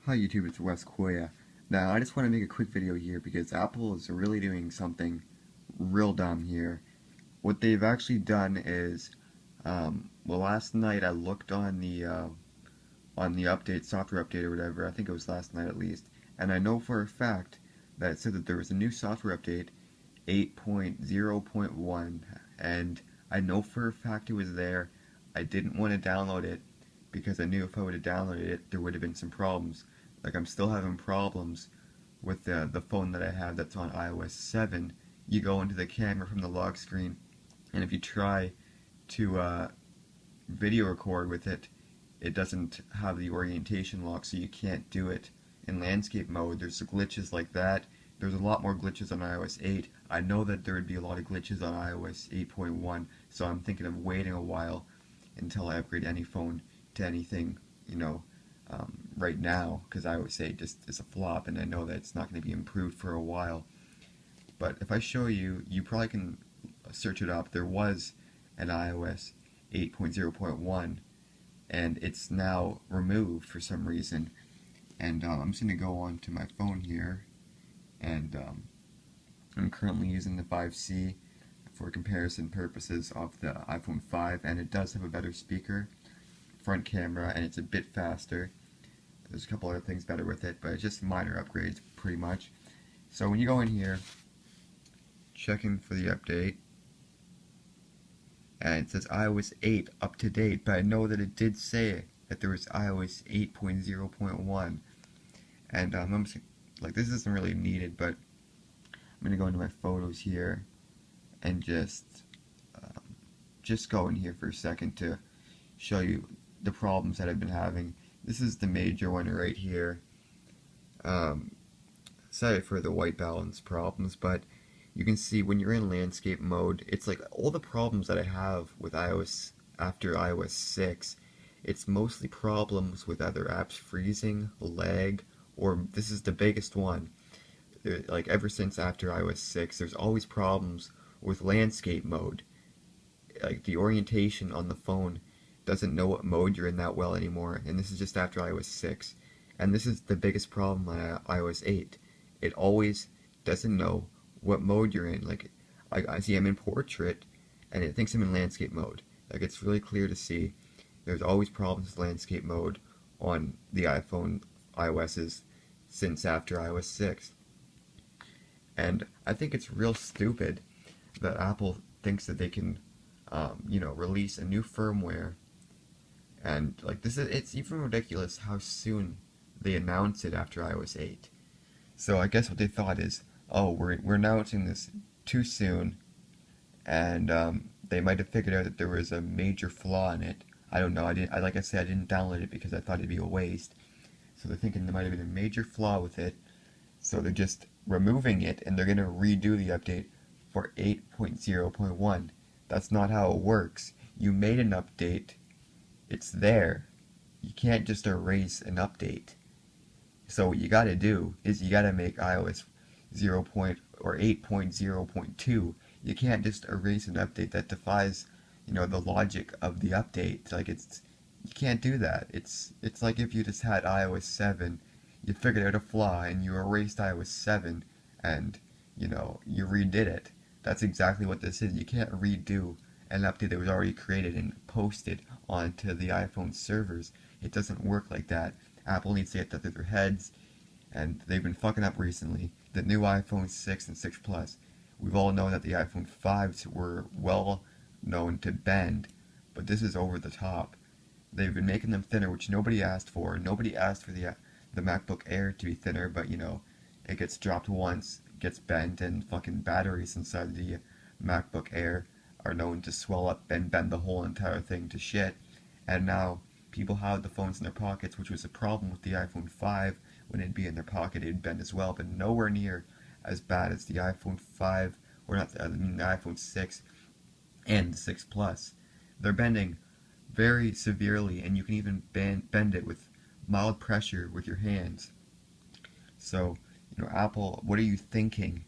Hi YouTube, it's Wes Koya. Now I just want to make a quick video here because Apple is really doing something real dumb here. What they've actually done is, well, last night I looked on the update, software update or whatever, I think it was last night at least, and I know for a fact that it said that there was a new software update, 8.0.1, and I know for a fact it was there. I didn't want to download it because I knew if I would have downloaded it, there would have been some problems. Like, I'm still having problems with the phone that I have that's on iOS 7. You go into the camera from the lock screen, and if you try to video record with it, it doesn't have the orientation lock, so you can't do it in landscape mode. There's glitches like that. There's a lot more glitches on iOS 8. I know that there would be a lot of glitches on iOS 8.1, so I'm thinking of waiting a while until I upgrade any phone to anything, right now, because iOS 8 just is a flop, and I know that it's not going to be improved for a while. But if I show you, you probably can search it up. There was an iOS 8.0.1, and it's now removed for some reason. And I'm just going to go on to my phone here, and I'm currently using the 5C for comparison purposes of the iPhone 5, and it does have a better speaker, front camera, and it's a bit faster. There's a couple other things better with it, but it's just minor upgrades pretty much. So when you go in here, checking for the update, and it says iOS 8 up to date, but I know that it did say that there was iOS 8.0.1, and I'm just, like, this isn't really needed, but I'm gonna go into my photos here and just go in here for a second to show you the problems that I've been having. This is the major one right here. Sorry for the white balance problems, but you can see when you're in landscape mode, it's like all the problems that I have with iOS after iOS 6, it's mostly problems with either apps freezing, lag, or this is the biggest one. Like ever since after iOS 6, there's always problems with landscape mode. Like the orientation on the phone doesn't know what mode you're in that well anymore, and this is just after iOS 6. And this is the biggest problem on iOS 8. It always doesn't know what mode you're in. Like, I see I'm in portrait, and it thinks I'm in landscape mode. Like, it's really clear to see. There's always problems with landscape mode on the iPhone iOS's since after iOS 6. And I think it's real stupid that Apple thinks that they can, release a new firmware. And like it's even ridiculous how soon they announce it after iOS 8. So I guess what they thought is, oh, we're announcing this too soon, and they might have figured out that there was a major flaw in it. I don't know. Like I said, I didn't download it because I thought it'd be a waste. So they're thinking there might have been a major flaw with it. So they're just removing it, and they're gonna redo the update for 8.0.1. That's not how it works. You made an update. It's there. You can't just erase an update. So what you gotta do is you gotta make iOS 0. Or 8.0.2. You can't just erase an update. That defies, the logic of the update. Like, you can't do that. It's like if you just had iOS 7, you figured out a flaw and you erased iOS 7 and, you redid it. That's exactly what this is. You can't redo an update that was already created and posted onto the iPhone servers. It doesn't work like that. Apple needs to get that through their heads, and they've been fucking up recently. The new iPhone 6 and 6 Plus, we've all known that the iPhone 5s were well known to bend, but this is over the top. They've been making them thinner, which nobody asked for. Nobody asked for the MacBook Air to be thinner, but it gets dropped once, gets bent, and fucking batteries inside the MacBook Air are known to swell up and bend the whole entire thing to shit. And now people have the phones in their pockets, which was a problem with the iPhone 5. When it'd be in their pocket, it'd bend as well, but nowhere near as bad as the iPhone 5, or not, the iPhone 6 and the 6 Plus. They're bending very severely, and you can even bend it with mild pressure with your hands. So, Apple, what are you thinking?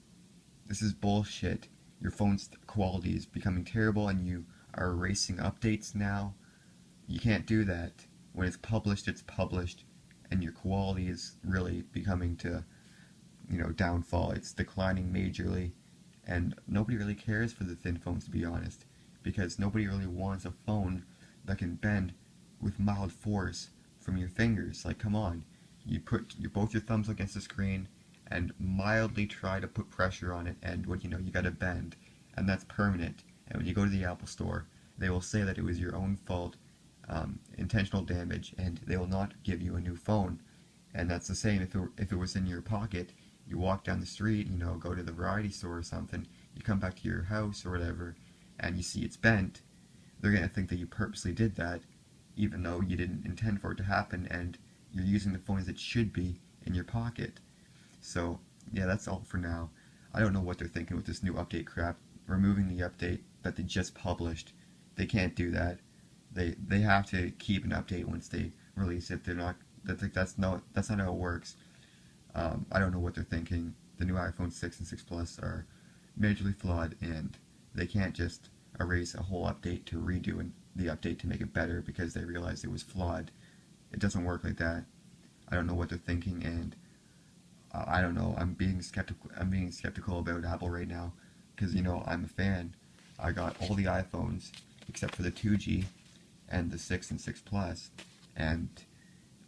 This is bullshit. Your phone's quality is becoming terrible, and you are erasing updates now. You can't do that. When it's published, and your quality is really becoming to, downfall. It's declining majorly, and nobody really cares for the thin phones, to be honest, because nobody really wants a phone that can bend with mild force from your fingers. Like, come on, you put both your thumbs against the screen and mildly try to put pressure on it, and what you gotta bend, and that's permanent. And when you go to the Apple Store, they will say that it was your own fault, intentional damage, and they will not give you a new phone. And that's the same if it was in your pocket. You walk down the street, go to the variety store or something, you come back to your house or whatever, and you see it's bent, they're going to think that you purposely did that, even though you didn't intend for it to happen, and you're using the phone as it should be in your pocket. So, yeah, that's all for now. I don't know what they're thinking with this new update crap. Removing the update that they just published. They can't do that. They have to keep an update once they release it. They're not. That's not how it works. I don't know what they're thinking. The new iPhone 6 and 6 Plus are majorly flawed, and they can't just erase a whole update to redo the update to make it better because they realized it was flawed. It doesn't work like that. I don't know what they're thinking, and I don't know. I'm being skeptical. I'm being skeptical about Apple right now because I'm a fan. I got all the iPhones except for the 2G and the 6 and 6 Plus, and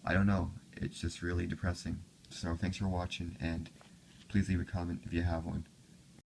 I don't know. It's just really depressing. So thanks for watching, and please leave a comment if you have one.